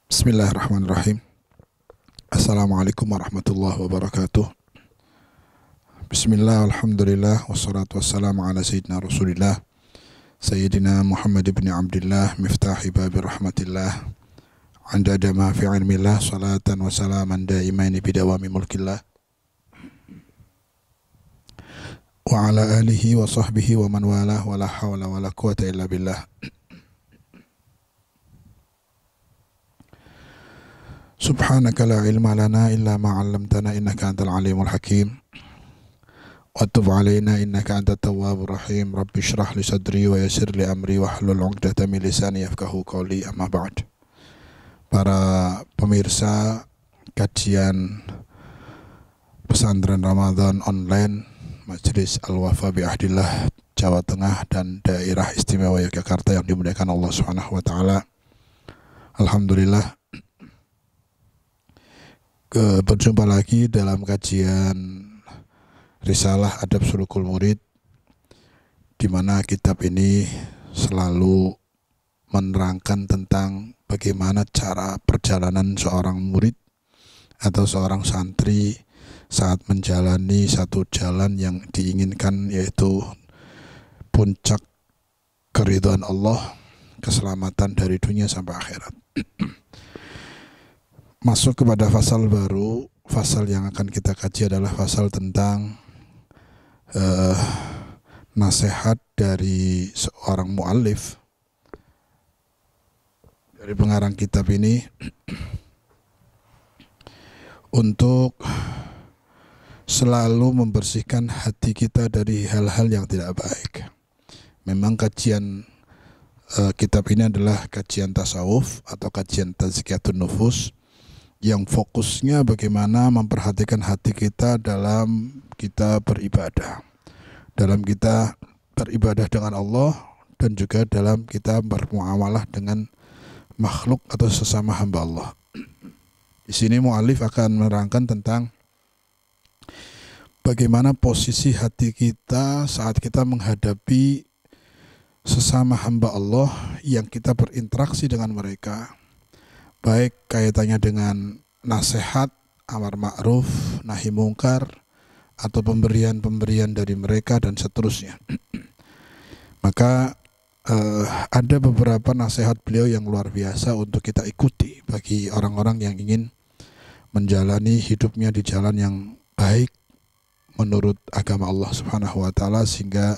Bismillahirrahmanirrahim. Assalamualaikum warahmatullahi wabarakatuh. Bismillah, alhamdulillah, wassalatu wassalamu ala sayyidina rasulillah Sayyidina Muhammad ibn Abdullah, miftahi babi rahmatillah, andada ma fi ilmillah, salatan wa salaman daimaini bidawami mulkillah, wa ala alihi wa sahbihi wa man walah, wa la hawla wa la quwata illa billah. Subhanaka la ilma lana illa ma 'allamtana innaka antal alimul hakim. Wa tub 'alaina innaka antat tawwabur rahim. Rabbi shrah li sadri wa yassir li amri wahlul 'uqdatam min lisani yafqahu qawli, amma ba'd. Para pemirsa kajian pesantren Ramadan online Majelis Al-Wafa bi Ahdillah Jawa Tengah dan Daerah Istimewa Yogyakarta yang dimuliakan Allah Subhanahu wa taala. Alhamdulillah, berjumpa lagi dalam kajian Risalah Adab Sulukul Murid, di mana kitab ini selalu menerangkan tentang bagaimana cara perjalanan seorang murid atau seorang santri saat menjalani satu jalan yang diinginkan, yaitu puncak keridhaan Allah, keselamatan dari dunia sampai akhirat. Masuk kepada fasal baru. Fasal yang akan kita kaji adalah fasal tentang nasihat dari seorang muallif, dari pengarang kitab ini, untuk selalu membersihkan hati kita dari hal-hal yang tidak baik. Memang kajian kitab ini adalah kajian tasawuf atau kajian tazkiyatun nufus, yang fokusnya bagaimana memperhatikan hati kita dalam kita beribadah, dalam kita beribadah dengan Allah, dan juga dalam kita bermuamalah dengan makhluk atau sesama hamba Allah. Di sini mu'alif akan menerangkan tentang bagaimana posisi hati kita saat kita menghadapi sesama hamba Allah yang kita berinteraksi dengan mereka, baik kaitannya dengan nasihat, amar ma'ruf, nahi mungkar, atau pemberian-pemberian dari mereka dan seterusnya. Maka ada beberapa nasihat beliau yang luar biasa untuk kita ikuti bagi orang-orang yang ingin menjalani hidupnya di jalan yang baik menurut agama Allah Subhanahu wa taala, sehingga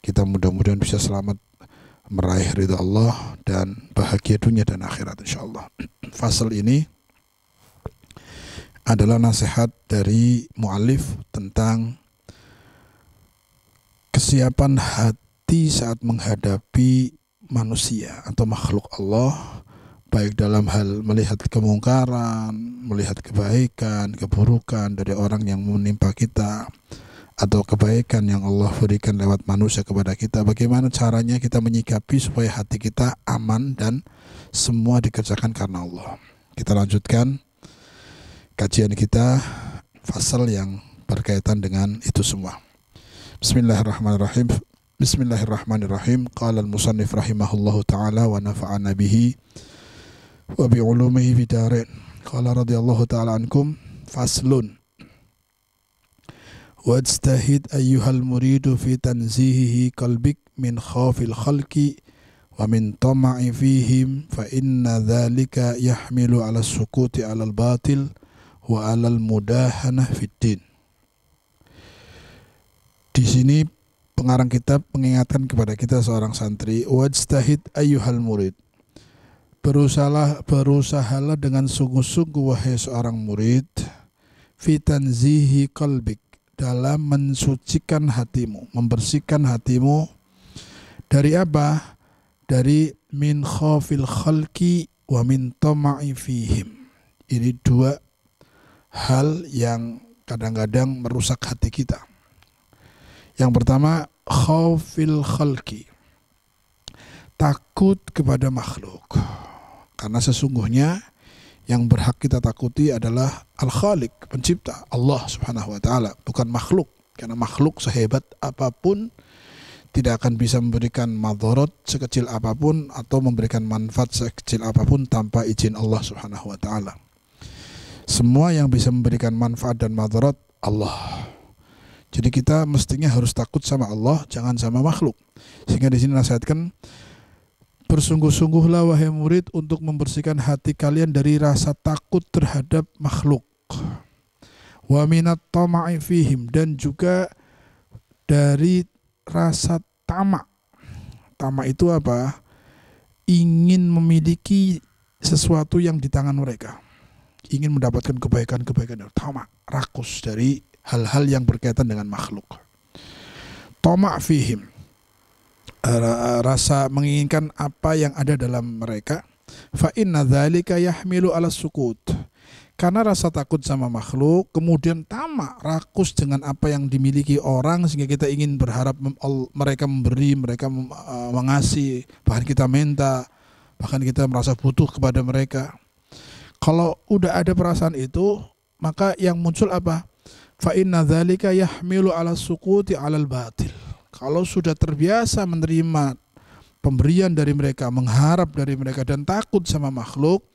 kita mudah-mudahan bisa selamat meraih ridha Allah dan bahagia dunia dan akhirat insyaallah. Fasal ini adalah nasihat dari mu'alif tentang kesiapan hati saat menghadapi manusia atau makhluk Allah, baik dalam hal melihat kemungkaran, melihat kebaikan, keburukan dari orang yang menimpa kita, atau kebaikan yang Allah berikan lewat manusia kepada kita. Bagaimana caranya kita menyikapi supaya hati kita aman dan semua dikerjakan karena Allah. Kita lanjutkan kajian kita, fasal yang berkaitan dengan itu semua. Bismillahirrahmanirrahim. Bismillahirrahmanirrahim. Qala al-musannif rahimahullahu ta'ala wa nafa'ana bihi wa bi'ulumihi bidarain. Qala radiyallahu ta'ala ankum. Faslun. Wajtahid ayyuhal muridu fi tanzihihi qalbik min khawfil khalqi wa min tama'i fihim, fa inna dhalika yahmilu ala sukuti ala al-batil wa ala al-mudahanah fid din. Di sini pengarang kitab mengingatkan kepada kita seorang santri, wajtahid ayyuhal murid, berusahalah dengan sungguh-sungguh wahai seorang murid, fi tanzihi qalbik, dalam mensucikan hatimu, membersihkan hatimu dari apa? Dari min khawfil khalqi wa min tama'i fihim. Ini dua hal yang kadang-kadang merusak hati kita. Yang pertama, khawfil khalqi, takut kepada makhluk. Karena sesungguhnya yang berhak kita takuti adalah Al-Khaliq, pencipta, Allah Subhanahu wa taala, bukan makhluk. Karena makhluk sehebat apapun tidak akan bisa memberikan madharat sekecil apapun atau memberikan manfaat sekecil apapun tanpa izin Allah Subhanahu wa taala. Semua yang bisa memberikan manfaat dan madharat Allah. Jadi kita mestinya harus takut sama Allah, jangan sama makhluk. Sehingga di sini nasihatkan, bersungguh-sungguhlah wahai murid untuk membersihkan hati kalian dari rasa takut terhadap makhluk. Wa minat tama'i fihim, dan juga dari rasa tamak. Tamak itu apa? Ingin memiliki sesuatu yang di tangan mereka. Ingin mendapatkan kebaikan-kebaikan. Tamak, rakus dari hal-hal yang berkaitan dengan makhluk. Tamak fihim, rasa menginginkan apa yang ada dalam mereka. Fa inna dzalika yahmilu ala sukut. Karena rasa takut sama makhluk, kemudian tamak, rakus dengan apa yang dimiliki orang, sehingga kita ingin berharap mereka memberi, mereka mengasih, bahkan kita minta, bahkan kita merasa butuh kepada mereka. Kalau udah ada perasaan itu, maka yang muncul apa? Fa inna dzalika yahmilu ala sukuti alal batil. Kalau sudah terbiasa menerima pemberian dari mereka, mengharap dari mereka, dan takut sama makhluk,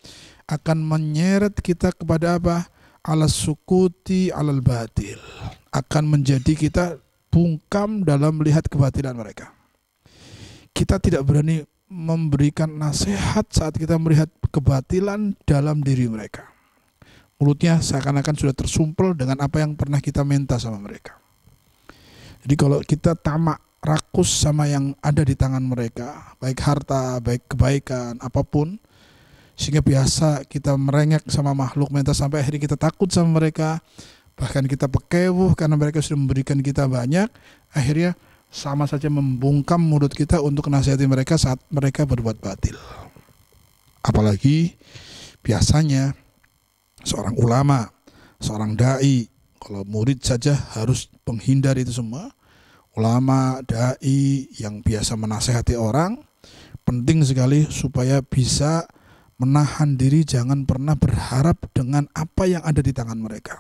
akan menyeret kita kepada apa? Ala sukuti alal batil. Akan menjadi kita bungkam dalam melihat kebatilan mereka. Kita tidak berani memberikan nasihat saat kita melihat kebatilan dalam diri mereka. Mulutnya seakan-akan sudah tersumpel dengan apa yang pernah kita minta sama mereka. Jadi kalau kita tamak, rakus sama yang ada di tangan mereka, baik harta, baik kebaikan, apapun, sehingga biasa kita merengek sama makhluk, minta sampai akhirnya kita takut sama mereka, bahkan kita pekewuh karena mereka sudah memberikan kita banyak, akhirnya sama saja membungkam mulut kita untuk nasihati mereka saat mereka berbuat batil. Apalagi biasanya seorang ulama, seorang dai, kalau murid saja harus menghindar itu semua. Ulama, dai yang biasa menasihati orang, penting sekali supaya bisa menahan diri, jangan pernah berharap dengan apa yang ada di tangan mereka.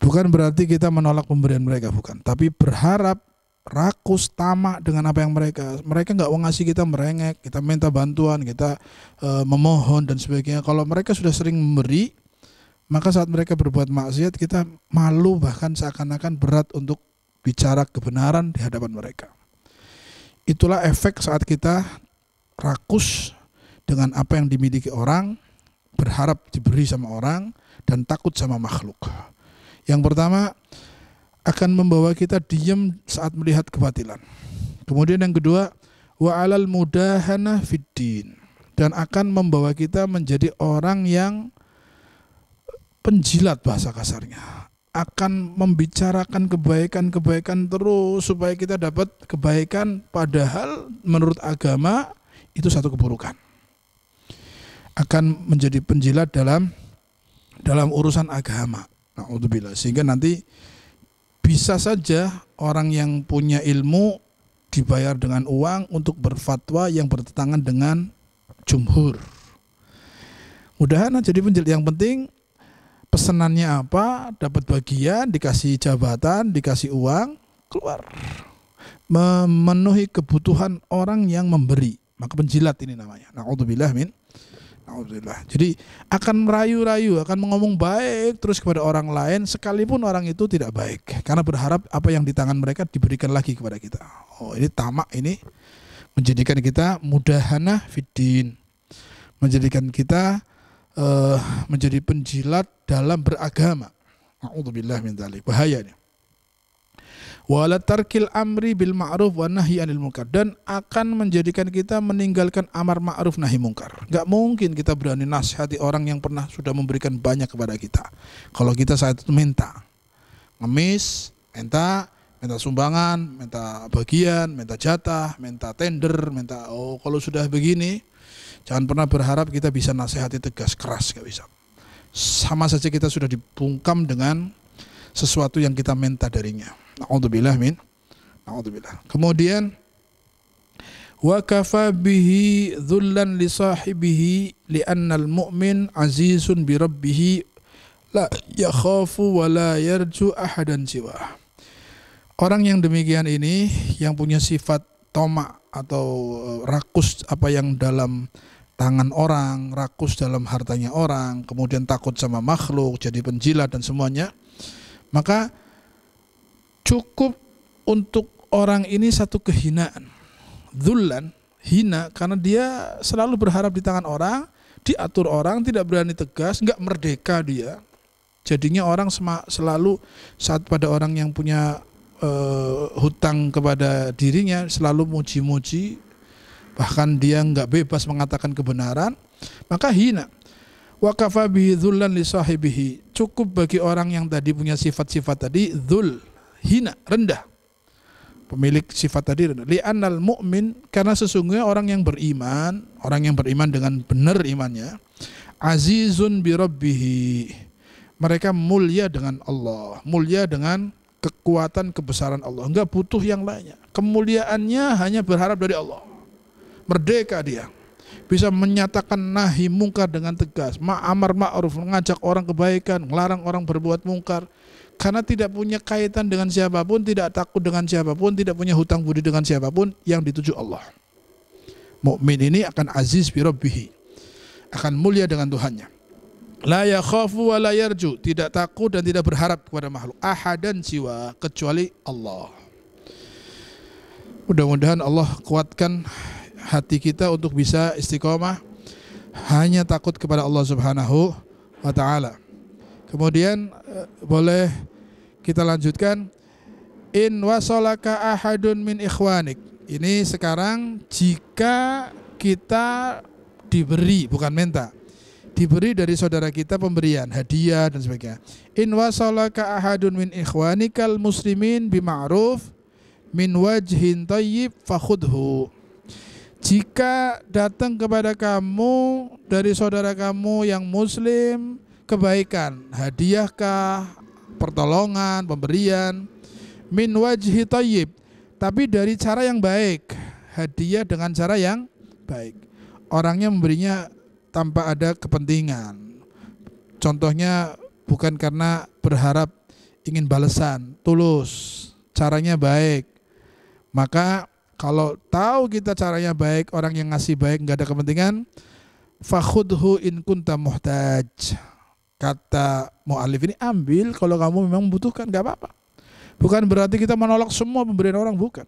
Bukan berarti kita menolak pemberian mereka, bukan. Tapi berharap, rakus, tamak dengan apa yang mereka nggak mau ngasih, kita merengek, kita minta bantuan, kita memohon dan sebagainya. Kalau mereka sudah sering memberi, maka saat mereka berbuat maksiat, kita malu, bahkan seakan-akan berat untuk bicara kebenaran di hadapan mereka. Itulah efek saat kita rakus dengan apa yang dimiliki orang, berharap diberi sama orang, dan takut sama makhluk. Yang pertama, akan membawa kita diam saat melihat kebatilan. Kemudian yang kedua, wa alal mudahana fiddin, dan akan membawa kita menjadi orang yang penjilat bahasa kasarnya. Akan membicarakan kebaikan-kebaikan terus supaya kita dapat kebaikan, padahal menurut agama itu satu keburukan. Akan menjadi penjilat dalam urusan agama. Na'udzubillah. Sehingga nanti bisa saja orang yang punya ilmu dibayar dengan uang untuk berfatwa yang bertentangan dengan jumhur. Mudahan jadi penjilat. Yang penting pesenannya apa, dapat bagian, dikasih jabatan, dikasih uang, keluar. Memenuhi kebutuhan orang yang memberi. Maka penjilat ini namanya. Na'udzubillah min. Alhamdulillah. Jadi akan merayu-rayu, akan mengomong baik terus kepada orang lain sekalipun orang itu tidak baik, karena berharap apa yang di tangan mereka diberikan lagi kepada kita. Oh, ini tamak, ini menjadikan kita mudahana fiddin, menjadikan kita menjadi penjilat dalam beragama. A'udzubillah min dzalik. Bahaya ini. Wala tarkil amri bil ma'ruf wa nahyi 'anil munkar, dan akan menjadikan kita meninggalkan amar ma'ruf nahi munkar. Enggak mungkin kita berani nasihati orang yang pernah sudah memberikan banyak kepada kita. Kalau kita saat itu minta, ngemis, minta sumbangan, minta bagian, minta jatah, minta tender, minta kalau sudah begini, jangan pernah berharap kita bisa nasihati tegas keras, enggak bisa. Sama saja kita sudah dibungkam dengan sesuatu yang kita minta darinya. Na'udzubillah min. Na'udzubillah. Kemudian wa kafa bihi dhullan li sahibihi li'anna al-mu'min azizun bi rabbih la yakhafu wa la yarju ahadan siwa. Orang yang demikian ini, yang punya sifat tomak atau rakus apa yang dalam tangan orang, rakus dalam hartanya orang, kemudian takut sama makhluk, jadi penjilat dan semuanya, maka cukup untuk orang ini satu kehinaan, dzullan, hina, karena dia selalu berharap di tangan orang, diatur orang, tidak berani tegas, nggak merdeka dia. Jadinya orang selalu saat pada orang yang punya hutang kepada dirinya selalu muji-muji, bahkan dia nggak bebas mengatakan kebenaran, maka hina. Wa kafa bihi dzullan li sahibihi, cukup bagi orang yang tadi punya sifat-sifat tadi dzul, hina, rendah. Pemilik sifat tadi rendah. Li'annal mu'min, karena sesungguhnya orang yang beriman dengan benar imannya, azizun bi rabbihi, mereka mulia dengan Allah, mulia dengan kekuatan kebesaran Allah, enggak butuh yang lainnya. Kemuliaannya hanya berharap dari Allah. Merdeka dia, bisa menyatakan nahi mungkar dengan tegas, amar ma'ruf, mengajak orang kebaikan, melarang orang berbuat mungkar, karena tidak punya kaitan dengan siapapun, tidak takut dengan siapapun, tidak punya hutang budi dengan siapapun, yang dituju Allah. Mukmin ini akan aziz bi rabbih, akan mulia dengan Tuhannya. La yakhafu wa la yarju, tidak takut dan tidak berharap kepada makhluk ahadan siwa, kecuali Allah. Mudah-mudahan Allah kuatkan hati kita untuk bisa istiqomah hanya takut kepada Allah Subhanahu wa taala. Kemudian boleh kita lanjutkan, in wasolaka ahadun min ikhwanik. Ini sekarang jika kita diberi, bukan minta, diberi dari saudara kita pemberian, hadiah dan sebagainya. In wasalaka ahadun min ikhwanikal muslimin bima'ruf min wajhin thayyib fakhudhu. Jika datang kepada kamu dari saudara kamu yang muslim kebaikan, hadiahkah, pertolongan, pemberian, min wajhi thayyib, tapi dari cara yang baik, hadiah dengan cara yang baik. Orangnya memberinya tanpa ada kepentingan. Contohnya bukan karena berharap ingin balasan, tulus, caranya baik. Maka kalau tahu kita caranya baik, orang yang ngasih baik nggak ada kepentingan, fakhudhu in kunta muhtaj. Kata mu'alif ini, ambil kalau kamu memang membutuhkan, nggak apa-apa. Bukan berarti kita menolak semua pemberian orang, bukan.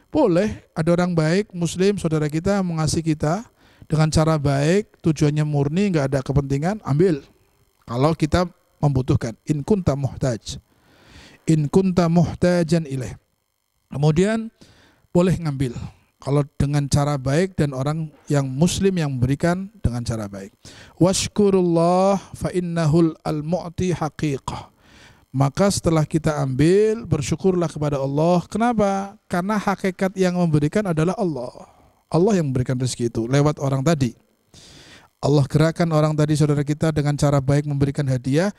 Boleh ada orang baik, muslim, saudara kita mengasihi kita dengan cara baik, tujuannya murni, nggak ada kepentingan, ambil. Kalau kita membutuhkan, in kunta muhtaj, in kunta muhtajan ilaih. Kemudian boleh ngambil kalau dengan cara baik dan orang yang muslim yang memberikan dengan cara baik. Washkurullah fa innahul al-mu'ti haqiqah. Maka setelah kita ambil, bersyukurlah kepada Allah. Kenapa? Karena hakikat yang memberikan adalah Allah. Allah yang memberikan rezeki itu lewat orang tadi. Allah gerakan orang tadi, saudara kita, dengan cara baik memberikan hadiah.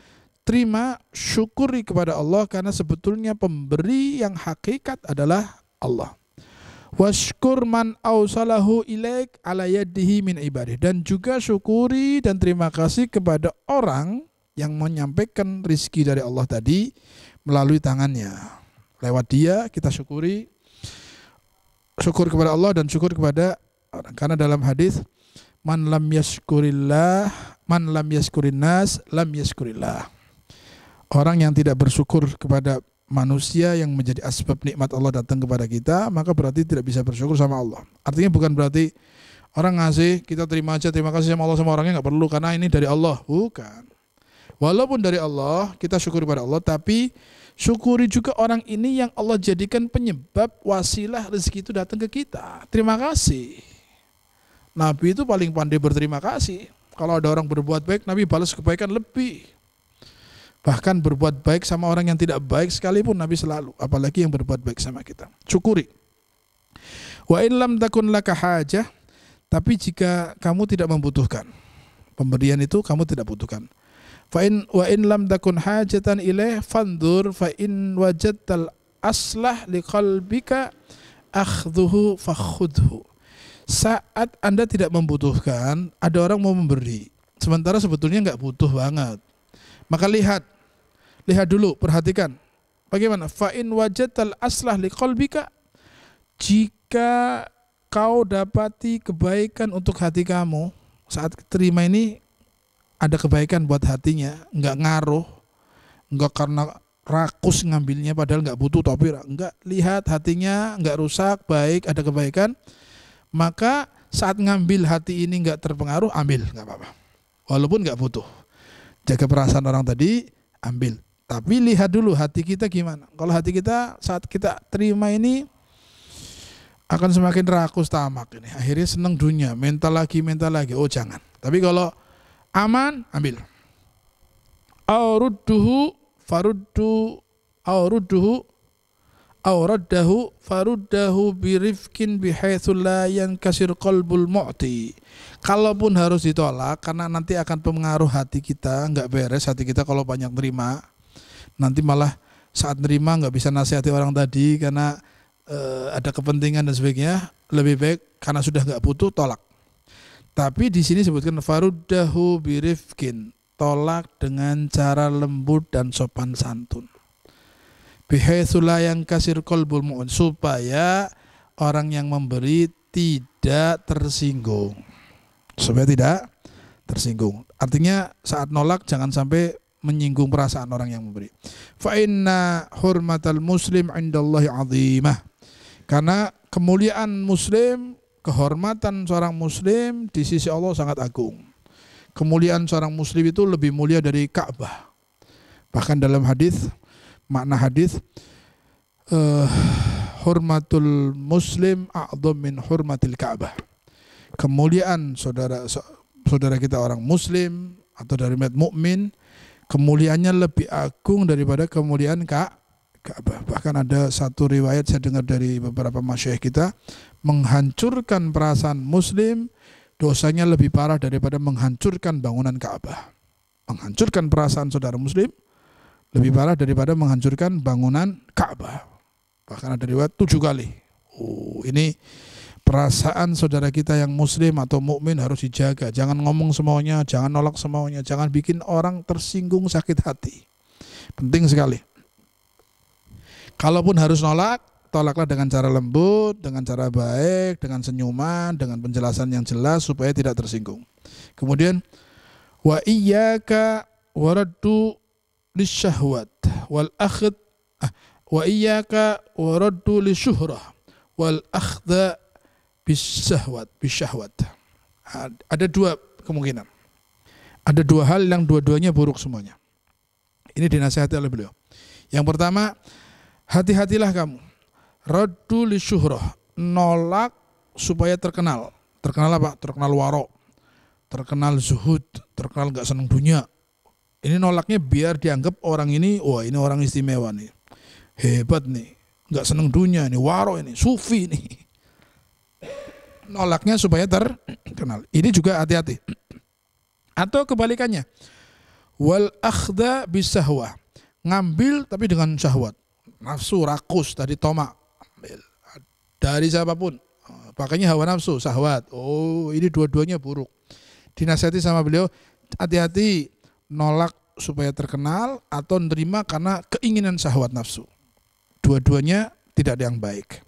Terima, syukuri kepada Allah, karena sebetulnya pemberi yang hakikat adalah Allah. Washkur man ausalahu ilaik ala yadihi min ibadih. Dan juga syukuri dan terima kasih kepada orang yang menyampaikan rezeki dari Allah tadi melalui tangannya. Lewat dia kita syukuri. Syukur kepada Allah dan syukur kepada orang. Karena dalam hadis, man lam yashkurillah, man lam yashkurin nas, lam yashkurillah. Orang yang tidak bersyukur kepada manusia yang menjadi asbab nikmat Allah datang kepada kita, maka berarti tidak bisa bersyukur sama Allah. Artinya bukan berarti orang ngasih, kita terima aja, terima kasih sama Allah, sama orangnya nggak perlu karena ini dari Allah. Bukan. Walaupun dari Allah, kita syukur kepada Allah, tapi syukuri juga orang ini yang Allah jadikan penyebab wasilah rezeki itu datang ke kita. Terima kasih. Nabi itu paling pandai berterima kasih. Kalau ada orang berbuat baik, Nabi balas kebaikan lebih. Bahkan berbuat baik sama orang yang tidak baik sekalipun Nabi selalu. Apalagi yang berbuat baik sama kita. Syukuri. Wa in lam takun laka hajah, tapi jika kamu tidak membutuhkan pemberian itu, kamu tidak butuhkan. Wa in lam takun hajatan ilaih fandur fa in wajadtal aslah liqalbika akhdhuhu fakhudhu. Saat Anda tidak membutuhkan, ada orang mau memberi, sementara sebetulnya nggak butuh banget, maka lihat dulu, perhatikan, Bagaimana? Fa in wajadtal aslah liqalbika, jika kau dapati kebaikan untuk hati kamu, saat terima ini ada kebaikan buat hatinya, enggak ngaruh, enggak karena rakus ngambilnya padahal enggak butuh, tapi enggak, lihat hatinya enggak rusak, baik, ada kebaikan, maka saat ngambil hati ini enggak terpengaruh, ambil, enggak apa-apa. Walaupun enggak butuh. Jaga perasaan orang tadi, ambil. Tapi lihat dulu hati kita gimana. Kalau hati kita saat kita terima ini akan semakin rakus tamak ini. Akhirnya senang dunia, mental lagi. Oh jangan. Tapi kalau aman, ambil. Aurudduhu faruddahu birifkin bihaitsu la yankasir qalbul mu'ti. Kalaupun harus ditolak karena nanti akan pengaruh hati kita, enggak beres hati kita kalau banyak terima. Nanti malah saat nerima nggak bisa nasihati orang tadi karena ada kepentingan dan sebagainya. Lebih baik karena sudah nggak butuh, tolak. Tapi di sini sebutkan faruddahu birifkin, tolak dengan cara lembut dan sopan santun. Bihaitsu la yankasir qalbul mu'min, supaya orang yang memberi tidak tersinggung. Supaya tidak tersinggung. Artinya saat nolak jangan sampai menyinggung perasaan orang yang memberi. Fa inna hurmatal muslim indallahi azimah. Karena kemuliaan muslim, kehormatan seorang muslim di sisi Allah sangat agung. Kemuliaan seorang muslim itu lebih mulia dari Ka'bah. Bahkan dalam hadis, makna hadis, hurmatul muslim a'dham min hurmatil Ka'bah. Kemuliaan saudara kita orang muslim atau dari umat mukmin, kemuliaannya lebih agung daripada kemuliaan Ka'bah. Bahkan ada satu riwayat saya dengar dari beberapa masyayikh kita, menghancurkan perasaan muslim dosanya lebih parah daripada menghancurkan bangunan Ka'bah. Menghancurkan perasaan saudara muslim lebih parah daripada menghancurkan bangunan Ka'bah. Bahkan ada riwayat 7 kali. Ini perasaan saudara kita yang muslim atau mukmin harus dijaga. Jangan ngomong semuanya, jangan nolak semuanya, jangan bikin orang tersinggung, sakit hati. Penting sekali. Kalaupun harus nolak, tolaklah dengan cara lembut, dengan cara baik, dengan senyuman, dengan penjelasan yang jelas supaya tidak tersinggung. Kemudian wa iyyaka waraddu lisyahwat wal akhd wa iyyaka waraddu lisyuhrah wal akhdha bisyahwat. Ada dua kemungkinan. Ada dua hal yang dua-duanya buruk semuanya. Ini dinasihati oleh beliau. Yang pertama, hati-hatilah kamu. Raddu li syuhrah, nolak supaya terkenal. Terkenal apa? Terkenal waro, terkenal zuhud, terkenal gak senang dunia. Ini nolaknya biar dianggap orang ini, wah ini orang istimewa nih, hebat nih, gak senang dunia nih, waro ini, sufi nih. Nolaknya supaya terkenal. Ini juga hati-hati. Atau kebalikannya, wal akhda bisahwah, ngambil tapi dengan syahwat, nafsu, rakus, tadi tomak, dari siapapun, pakainya hawa nafsu, syahwat. Oh, ini dua-duanya buruk. Dinasihati sama beliau, hati-hati, nolak supaya terkenal atau nerima karena keinginan syahwat nafsu. Dua-duanya tidak ada yang baik.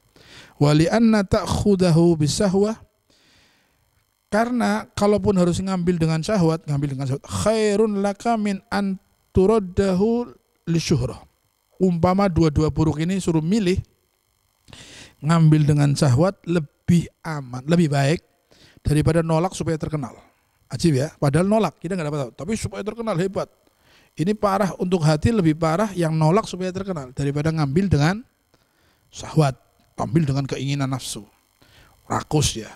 Wali anna ta'khudahu bisahwah, karena kalaupun harus ngambil dengan syahwat, khairun laka min an turaddahu lisyuhrah. Umpama dua-dua buruk ini suruh milih, ngambil dengan syahwat lebih aman, lebih baik daripada nolak supaya terkenal. Ajib ya, padahal nolak kita nggak dapat tahu, tapi supaya terkenal hebat. Ini parah untuk hati, lebih parah yang nolak supaya terkenal daripada ngambil dengan syahwat, ambil dengan keinginan nafsu, rakus ya.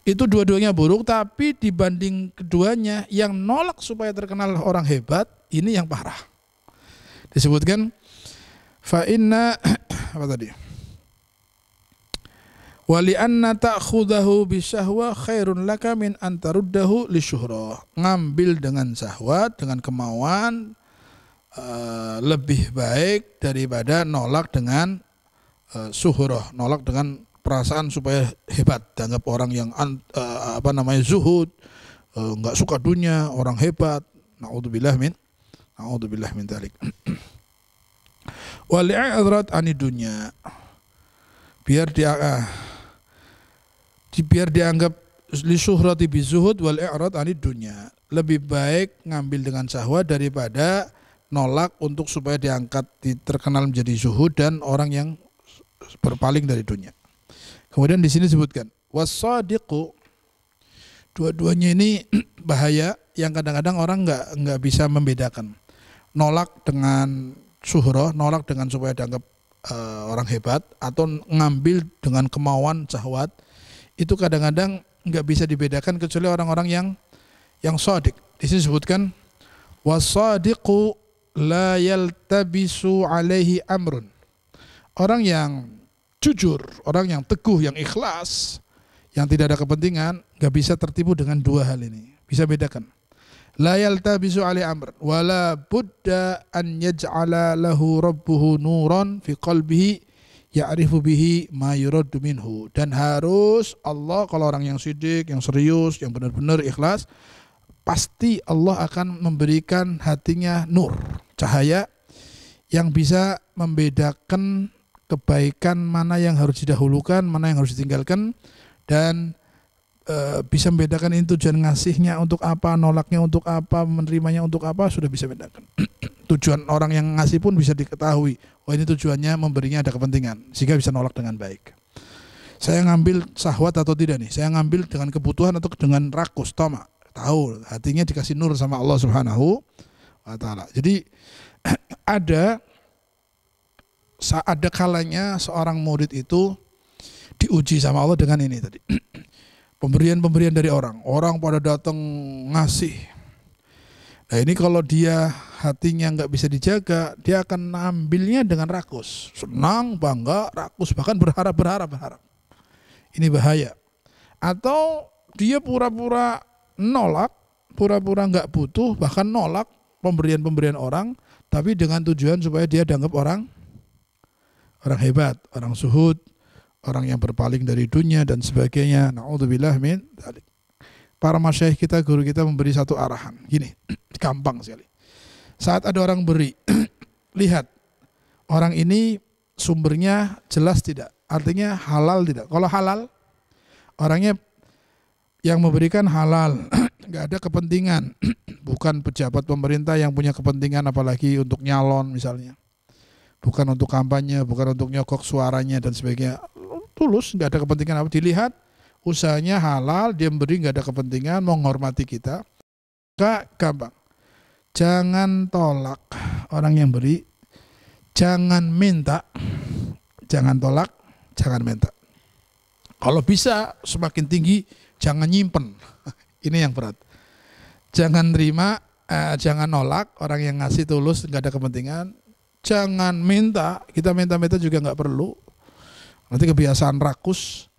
Itu dua-duanya buruk, tapi dibanding keduanya yang nolak supaya terkenal orang hebat, ini yang parah. Disebutkan fa inna apa tadi? Wali anna ta'khudahu bisyahwa khairun laka min an taruddahu lisyuhrah. Ngambil dengan syahwat, dengan kemauan lebih baik daripada nolak dengan suhrah, nolak dengan perasaan supaya hebat, dianggap orang yang zuhud, enggak suka dunia, orang hebat. Naudzubillah min dzalik. wal i'rad anid dunya, biar dianggap li syuhrati bizuhud wal i'rad anid dunya, lebih baik ngambil dengan syahwat daripada nolak untuk supaya diangkat, terkenal menjadi zuhud dan orang yang berpaling dari dunia. Kemudian di sini disebutkan wasadiqu, dua-duanya ini bahaya yang kadang-kadang orang nggak bisa membedakan. Nolak dengan syuhrah, nolak dengan supaya dianggap orang hebat, atau ngambil dengan kemauan syahwat, itu kadang-kadang nggak bisa dibedakan kecuali orang-orang yang shadiq. Di sini disebutkan wasadiqu la yaltabisu alaihi amrun. Orang yang jujur, orang yang teguh, yang ikhlas, yang tidak ada kepentingan, gak bisa tertipu dengan dua hal ini. Bisa bedakan. La yaltabisu alaihi amr wala budda an yaj'ala lahu rabbuhu nuran fi qalbihi ya'rifu bihi ma yuraddu minhu. Dan harus Allah, kalau orang yang sidik, yang serius, yang benar-benar ikhlas, pasti Allah akan memberikan hatinya nur, cahaya yang bisa membedakan kebaikan mana yang harus didahulukan, mana yang harus ditinggalkan, dan bisa membedakan ini tujuan ngasihnya untuk apa, nolaknya untuk apa, menerimanya untuk apa, sudah bisa bedakan. Tujuan orang yang ngasih pun bisa diketahui, oh ini tujuannya memberinya ada kepentingan, sehingga bisa nolak dengan baik. Saya ngambil syahwat atau tidak nih, saya ngambil dengan kebutuhan atau dengan rakus, toma, tahu hatinya dikasih nur sama Allah Subhanahu wa taala. Jadi ada kalanya seorang murid itu diuji sama Allah dengan ini tadi. Pemberian-pemberian dari orang pada datang ngasih. Nah ini kalau dia hatinya nggak bisa dijaga, dia akan ambilnya dengan rakus, senang, bangga, rakus, bahkan berharap. Ini bahaya. Atau dia pura-pura nolak, pura-pura nggak butuh, bahkan nolak pemberian-pemberian orang, tapi dengan tujuan supaya dia dianggap orang hebat, orang zuhud, orang yang berpaling dari dunia dan sebagainya. Na'udzubillah min dzalik. Para masyayikh kita, guru kita memberi satu arahan. Gini, gampang sekali. Saat ada orang beri, lihat orang ini sumbernya jelas tidak, artinya halal tidak. Kalau halal, orangnya yang memberikan halal, nggak ada kepentingan, bukan pejabat pemerintah yang punya kepentingan apalagi untuk nyalon misalnya, bukan untuk kampanye, bukan untuk nyokok suaranya dan sebagainya, tulus, nggak ada kepentingan apa, dilihat usahanya halal, dia memberi nggak ada kepentingan, menghormati kita, nggak gampang. Jangan tolak orang yang beri, jangan minta, jangan tolak, jangan minta. Kalau bisa semakin tinggi, jangan nyimpen. Ini yang berat. Jangan terima, jangan nolak orang yang ngasih tulus, nggak ada kepentingan. Jangan minta, kita minta-minta juga nggak perlu. Nanti kebiasaan rakus.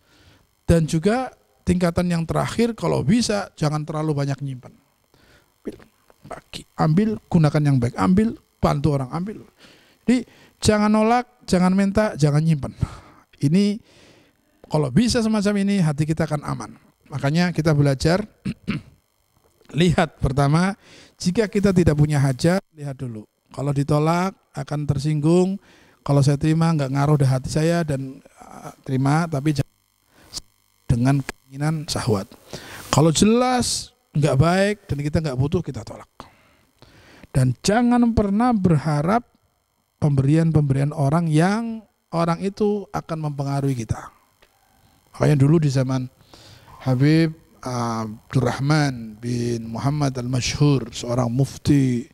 Dan juga tingkatan yang terakhir, kalau bisa jangan terlalu banyak nyimpen. Ambil, gunakan yang baik. Ambil, bantu orang, ambil. Jadi jangan nolak, jangan minta, jangan nyimpen. Ini kalau bisa semacam ini, hati kita akan aman. Makanya kita belajar, lihat pertama, jika kita tidak punya hajat, lihat dulu. Kalau ditolak akan tersinggung, kalau saya terima nggak ngaruh di hati saya dan terima, tapi jangan dengan keinginan syahwat. Kalau jelas nggak baik dan kita nggak butuh, kita tolak. Dan jangan pernah berharap pemberian-pemberian orang yang orang itu akan mempengaruhi kita. Makanya dulu di zaman Habib Abdurrahman bin Muhammad al-Masyhur, seorang mufti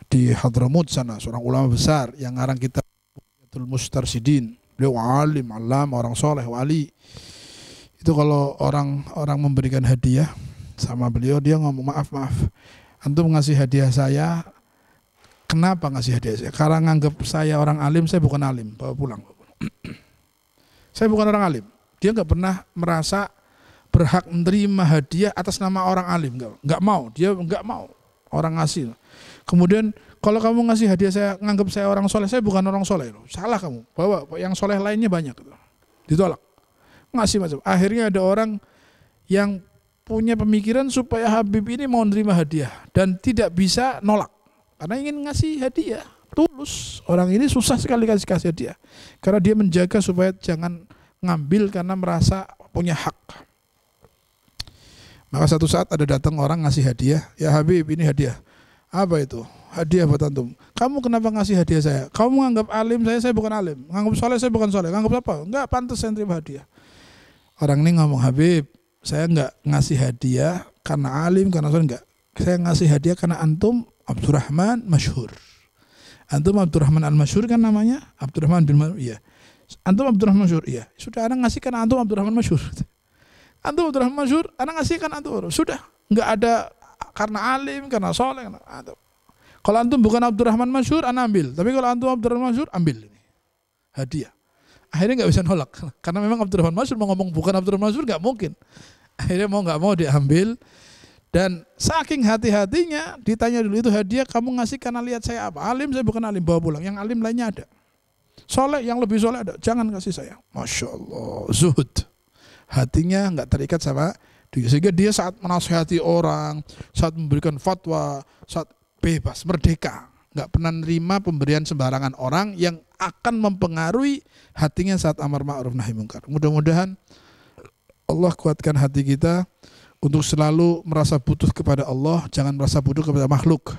di Hadramut sana, seorang ulama besar yang ngarang kitab Mustarsidin. Beliau alim, alam, orang soleh, wali. Itu kalau orang memberikan hadiah sama beliau, dia ngomong, maaf, antum ngasih hadiah saya, kenapa ngasih hadiah saya? Karena nganggap saya orang alim, saya bukan alim, bawa pulang. Saya bukan orang alim. Dia nggak pernah merasa berhak menerima hadiah atas nama orang alim, nggak mau, dia nggak mau orang ngasih. Kemudian kalau kamu ngasih hadiah saya, nganggap saya orang soleh, saya bukan orang soleh, salah kamu, bawa yang soleh lainnya banyak, ditolak, ngasih macam. Akhirnya ada orang yang punya pemikiran supaya Habib ini mau menerima hadiah dan tidak bisa nolak karena ingin ngasih hadiah, tulus. Orang ini susah sekali kasih hadiah karena dia menjaga supaya jangan ngambil karena merasa punya hak. Maka satu saat ada datang orang ngasih hadiah, ya Habib ini hadiah. Apa itu? Hadiah buat antum. Kamu kenapa ngasih hadiah saya? Kamu nganggap alim saya bukan alim. Nganggap soleh saya bukan soleh. Nganggap apa? Enggak pantas saya terima hadiah. Orang ini ngomong, Habib, saya enggak ngasih hadiah karena alim, karena soleh, enggak. Saya ngasih hadiah karena antum Abdurrahman masyhur. Antum Abdurrahman al-Masyhur kan namanya? Abdurrahman bin Masyhur, iya. Antum Abdurrahman masyhur, iya. Sudah anak ngasih karena antum Abdurrahman masyhur. Antum Abdurrahman masyhur, anak ngasih kan antum. Sudah, enggak ada karena alim, karena soleh, karena antum. Kalau antum bukan Abdurrahman masyhur, anak ambil. Tapi kalau antum Abdurrahman masyhur, ambil ini. Hadiah. Akhirnya enggak bisa nolak. Karena memang Abdurrahman masyhur mau ngomong bukan Abdurrahman masyhur enggak mungkin. Akhirnya mau enggak mau diambil. Dan saking hati-hatinya ditanya dulu, itu hadiah kamu ngasih karena lihat saya apa? Alim, saya bukan alim, bawa pulang. Yang alim lainnya ada. Soleh, yang lebih soleh ada. Jangan kasih saya. Masya Allah, zuhud. Hatinya nggak terikat sama dia. Sehingga dia saat menasihati orang, saat memberikan fatwa, saat bebas, merdeka. Nggak pernah nerima pemberian sembarangan orang yang akan mempengaruhi hatinya saat amar ma'ruf nahi mungkar. Mudah-mudahan Allah kuatkan hati kita untuk selalu merasa butuh kepada Allah, jangan merasa butuh kepada makhluk.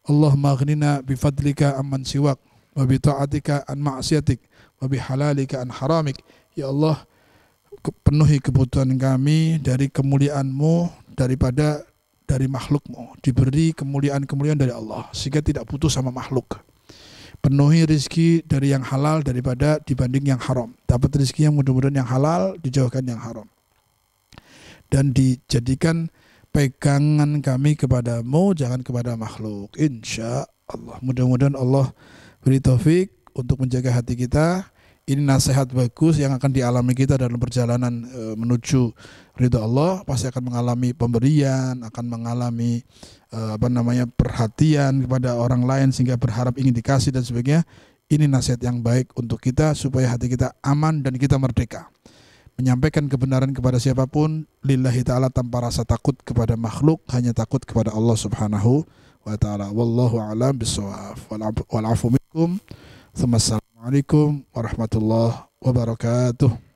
Allahumma aghnina bifadlika amman siwak, wa bi ta'atika an ma'siyatik, wa bi halalika an haramik. Ya Allah, penuhi kebutuhan kami dari kemuliaan-Mu daripada dari makhluk-Mu. Diberi kemuliaan-kemuliaan dari Allah sehingga tidak butuh sama makhluk. Penuhi rizki dari yang halal daripada dibanding yang haram. Dapat rizki yang mudah-mudahan yang halal, dijauhkan yang haram. Dan dijadikan pegangan kami kepadamu, jangan kepada makhluk. Insya Allah. Mudah-mudahan Allah beri taufik untuk menjaga hati kita. Ini nasihat bagus yang akan dialami kita dalam perjalanan menuju ridha Allah. Pasti akan mengalami pemberian, akan mengalami perhatian kepada orang lain sehingga berharap ingin dikasih dan sebagainya. Ini nasihat yang baik untuk kita supaya hati kita aman dan kita merdeka. Menyampaikan kebenaran kepada siapapun lillahi ta'ala tanpa rasa takut kepada makhluk, hanya takut kepada Allah subhanahu wa ta'ala. Wallahu a'lam bissawab. Wal afu minkum. Assalamualaikum warahmatullahi wabarakatuh.